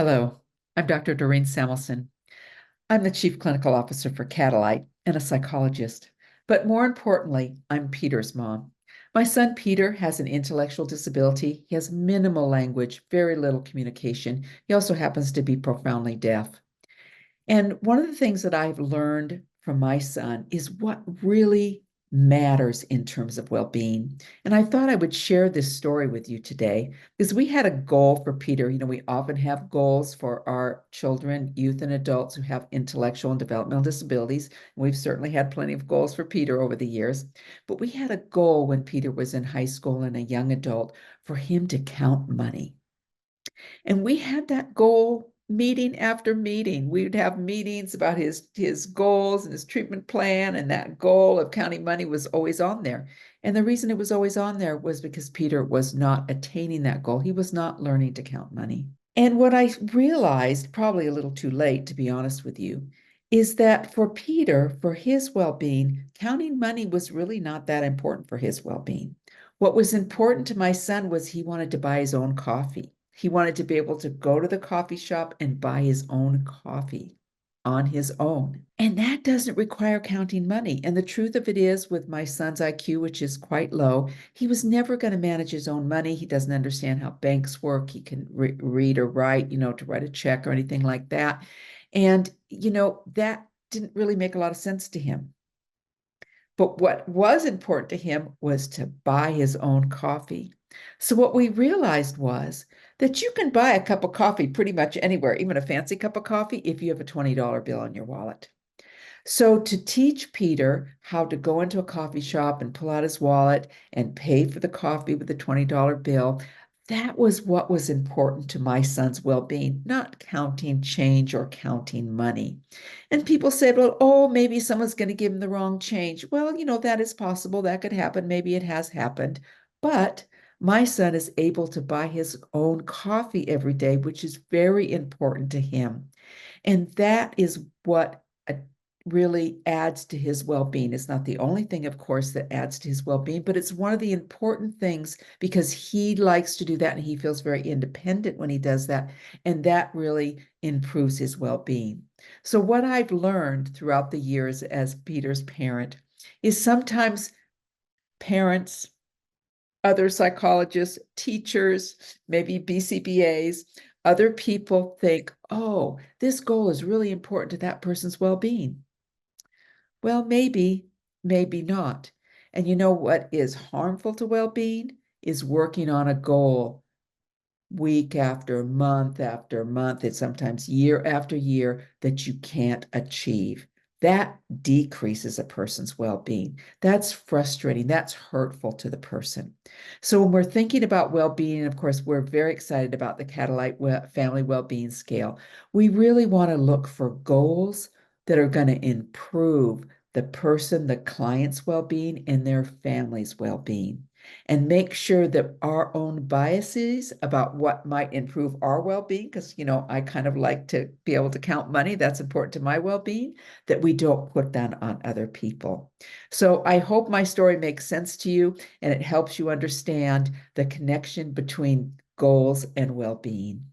Hello, I'm Dr. Doreen Samelson. I'm the Chief Clinical Officer for Catalight and a psychologist. But more importantly, I'm Peter's mom. My son Peter has an intellectual disability. He has minimal language, very little communication. He also happens to be profoundly deaf. And one of the things that I've learned from my son is what really matters in terms of well-being. And I thought I would share this story with you today because we had a goal for Peter. We often have goals for our children, youth, and adults who have intellectual and developmental disabilities. We've certainly had plenty of goals for Peter over the years. But we had a goal when Peter was in high school and a young adult for him to count money. And we had that goal meeting after meeting. We would have meetings about his goals and his treatment plan, and that goal of counting money was always on there. And the reason it was always on there was because Peter was not attaining that goal. He was not learning to count money. And what I realized, probably a little too late, to be honest with you, is that for Peter, for his well-being, counting money was really not that important for his well-being. What was important to my son was he wanted to buy his own coffee. He wanted to be able to go to the coffee shop and buy his own coffee on his own. And that doesn't require counting money. And the truth of it is, with my son's IQ, which is quite low, he was never going to manage his own money. He doesn't understand how banks work. He can read or write, to write a check or anything like that. And, that didn't really make a lot of sense to him. But what was important to him was to buy his own coffee. So what we realized was that you can buy a cup of coffee pretty much anywhere, even a fancy cup of coffee, if you have a $20 bill in your wallet. So to teach Peter how to go into a coffee shop and pull out his wallet and pay for the coffee with a $20 bill, that was what was important to my son's well-being, not counting change or counting money. And people said, well, oh, maybe someone's going to give him the wrong change. Well, that is possible. That could happen. Maybe it has happened. But my son is able to buy his own coffee every day, which is very important to him. And that is what really adds to his well-being. It's not the only thing, of course, that adds to his well-being, but it's one of the important things because he likes to do that and he feels very independent when he does that. And that really improves his well-being. So what I've learned throughout the years as Peter's parent is sometimes parents, other psychologists, teachers, maybe BCBAs, other people think, oh, this goal is really important to that person's well-being. Well, maybe, maybe not. And you know what is harmful to well-being is working on a goal week after month, and sometimes year after year that you can't achieve. That decreases a person's well-being. That's frustrating. That's hurtful to the person. So when we're thinking about well-being, of course, we're very excited about the Catalight Family Well-Being Scale. We really want to look for goals that are going to improve the person, the client's well-being, and their family's well-being, and make sure that our own biases about what might improve our well-being, because, I kind of like to be able to count money. That's important to my well-being, that we don't put that on other people. So I hope my story makes sense to you and it helps you understand the connection between goals and well-being.